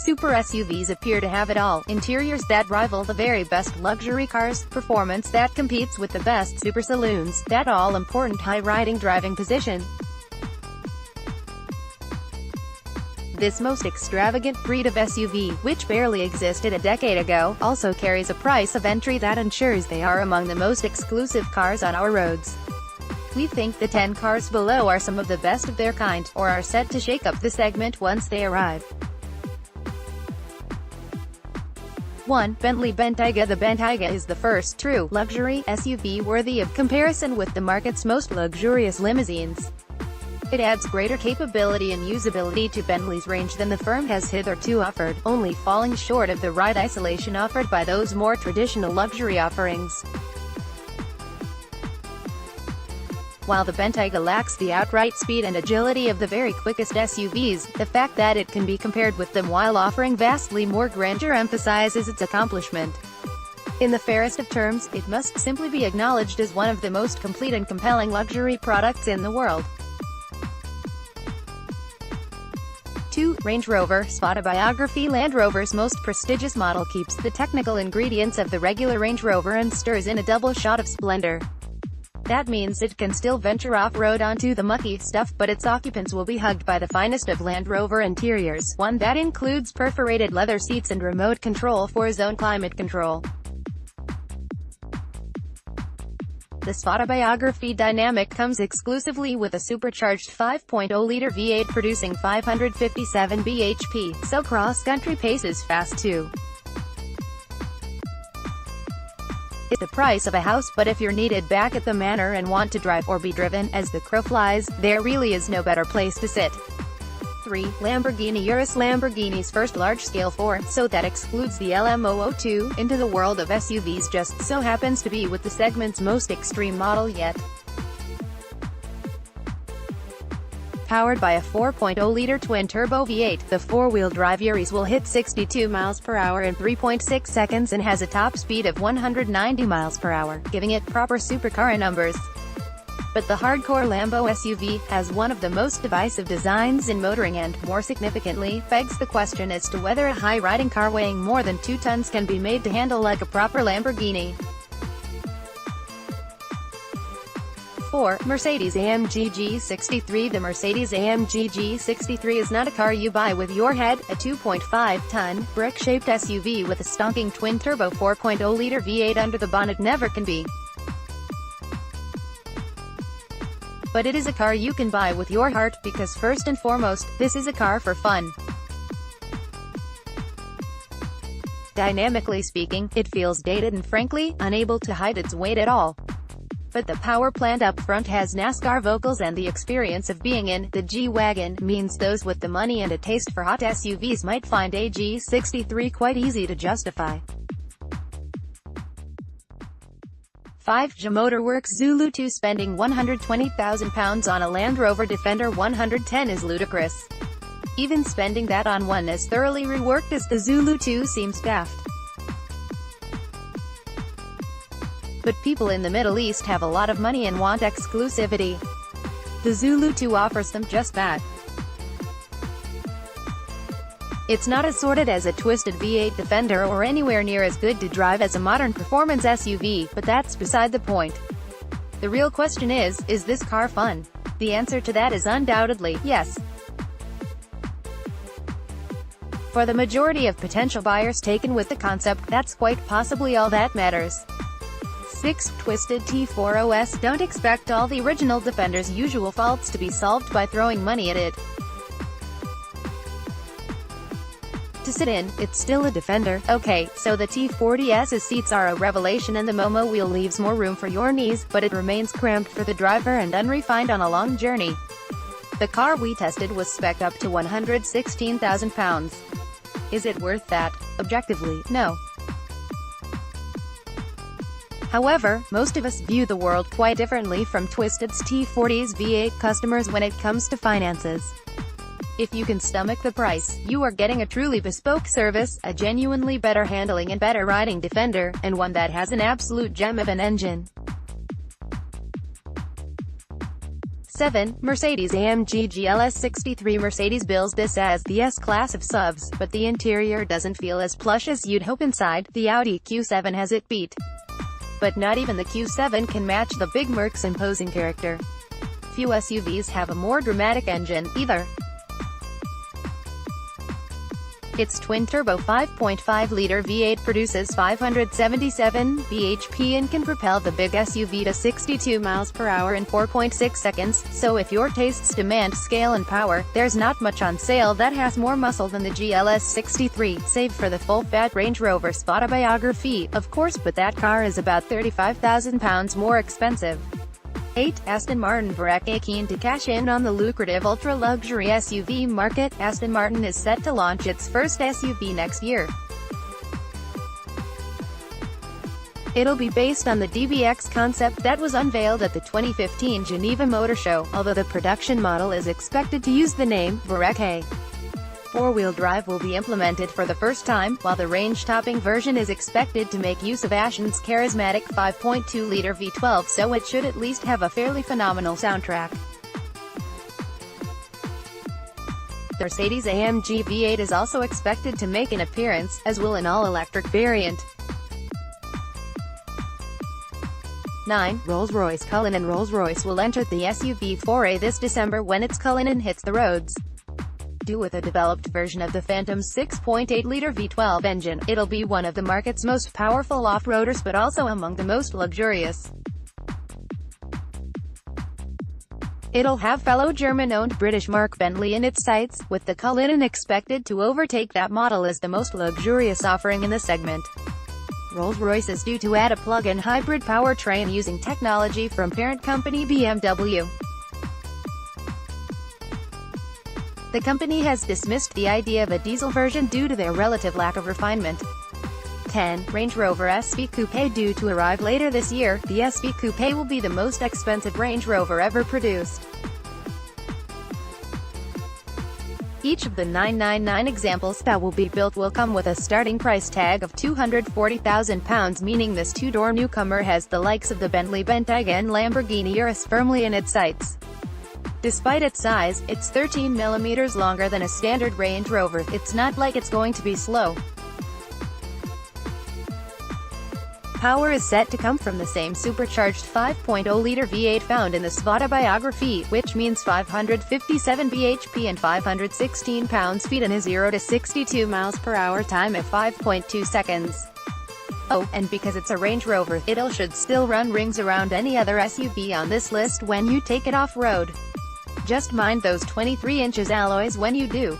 Super SUVs appear to have it all: interiors that rival the very best luxury cars, performance that competes with the best super saloons, that all-important high-riding driving position. This most extravagant breed of SUV, which barely existed a decade ago, also carries a price of entry that ensures they are among the most exclusive cars on our roads. We think the 10 cars below are some of the best of their kind, or are set to shake up the segment once they arrive. 1. Bentley Bentayga The Bentayg is the first true luxury SUV worthy of comparison with the market's most luxurious limousines. It adds greater capability and usability to Bentley's range than the firm has hitherto offered, only falling short of the ride isolation offered by those more traditional luxury offerings. While the Bentayga lacks the outright speed and agility of the very quickest SUVs, the fact that it can be compared with them while offering vastly more grandeur emphasizes its accomplishment. In the fairest of terms, it must simply be acknowledged as one of the most complete and compelling luxury products in the world. 2. Range Rover Spot Biography. Land Rover's most prestigious model keeps the technical ingredients of the regular Range Rover and stirs in a double shot of splendor. That means it can still venture off-road onto the mucky stuff, but its occupants will be hugged by the finest of Land Rover interiors, one that includes perforated leather seats and remote control for zone climate control. The Spot Biography Dynamic comes exclusively with a supercharged 5.0-liter V8 producing 557 bhp, so cross-country pace is fast too. It's the price of a house, but if you're needed back at the manor and want to drive or be driven, as the crow flies, there really is no better place to sit. 3. Lamborghini Urus. Lamborghini's first large-scale so that excludes the LM002, into the world of SUVs just so happens to be with the segment's most extreme model yet. Powered by a 4.0-liter twin-turbo V8, the four-wheel drive Urus will hit 62 miles per hour in 3.6 seconds and has a top speed of 190 miles per hour, giving it proper supercar numbers. But the hardcore Lambo SUV has one of the most divisive designs in motoring and, more significantly, begs the question as to whether a high-riding car weighing more than 2 tons can be made to handle like a proper Lamborghini. 4. Mercedes-AMG G63. The Mercedes-AMG G63 is not a car you buy with your head, a 2.5-ton, brick-shaped SUV with a stonking twin-turbo 4.0-liter V8 under the bonnet never can be. But it is a car you can buy with your heart, because first and foremost, this is a car for fun. Dynamically speaking, it feels dated and frankly, unable to hide its weight at all. But the power plant up front has NASCAR vocals, and the experience of being in the G-Wagon means those with the money and a taste for hot SUVs might find a G63 quite easy to justify. 5. Motorworks Zulu 2. Spending £120,000 on a Land Rover Defender 110 is ludicrous. Even spending that on one as thoroughly reworked as the Zulu 2 seems daft. But people in the Middle East have a lot of money and want exclusivity. The Zulu 2 offers them just that. It's not as sorted as a twisted V8 Defender or anywhere near as good to drive as a modern performance SUV, but that's beside the point. The real question is this car fun? The answer to that is undoubtedly yes. For the majority of potential buyers taken with the concept, that's quite possibly all that matters. 6. Twisted T4 OS. Don't expect all the original Defender's usual faults to be solved by throwing money at it. To sit in, it's still a Defender. Okay, so the T40S's seats are a revelation and the Momo wheel leaves more room for your knees, but it remains cramped for the driver and unrefined on a long journey. The car we tested was spec'd up to £116,000. Is it worth that? Objectively, no. However, most of us view the world quite differently from Twisted's T40's V8 customers when it comes to finances. If you can stomach the price, you are getting a truly bespoke service, a genuinely better handling and better riding Defender, and one that has an absolute gem of an engine. 7. Mercedes-AMG GLS 63. Mercedes bills this as the S-Class of SUVs, but the interior doesn't feel as plush as you'd hope inside. The Audi Q7 has it beat. But not even the Q7 can match the big Merc's imposing character. Few SUVs have a more dramatic engine, either. Its twin-turbo 5.5-liter V8 produces 577 bhp and can propel the big SUV to 62 miles per hour in 4.6 seconds, so if your tastes demand scale and power, there's not much on sale that has more muscle than the GLS 63, save for the full-fat Range Rover Sport biography, of course, but that car is about £35,000 more expensive. 8. Aston Martin Barrack. Keen to cash in on the lucrative ultra-luxury SUV market, Aston Martin is set to launch its first SUV next year. It'll be based on the DBX concept that was unveiled at the 2015 Geneva Motor Show, although the production model is expected to use the name Barrack. Four-wheel drive will be implemented for the first time, while the range-topping version is expected to make use of Aston's charismatic 5.2-liter V12, so it should at least have a fairly phenomenal soundtrack. The Mercedes-AMG V8 is also expected to make an appearance, as will an all-electric variant. 9. Rolls-Royce Cullinan. Rolls-Royce will enter the SUV foray this December when its Cullinan hits the roads. With a developed version of the Phantom's 6.8-liter V12 engine, it'll be one of the market's most powerful off-roaders but also among the most luxurious. It'll have fellow German-owned British Mark Bentley in its sights, with the Cullinan expected to overtake that model as the most luxurious offering in the segment. Rolls-Royce is due to add a plug-in hybrid powertrain using technology from parent company BMW. The company has dismissed the idea of a diesel version due to their relative lack of refinement. 10. Range Rover SV Coupe. Due to arrive later this year, the SV Coupe will be the most expensive Range Rover ever produced. Each of the 999 examples that will be built will come with a starting price tag of £240,000, meaning this two-door newcomer has the likes of the Bentley Bentayg and Lamborghini Urus firmly in its sights. Despite its size, it's 13 mm longer than a standard Range Rover. It's not like it's going to be slow. Power is set to come from the same supercharged 5.0-liter V8 found in the Sport biography, which means 557 bhp and 516 pounds-feet and a 0 to 62 miles per hour time of 5.2 seconds. Oh, and because it's a Range Rover, it should still run rings around any other SUV on this list when you take it off-road. Just mind those 23 inches alloys when you do.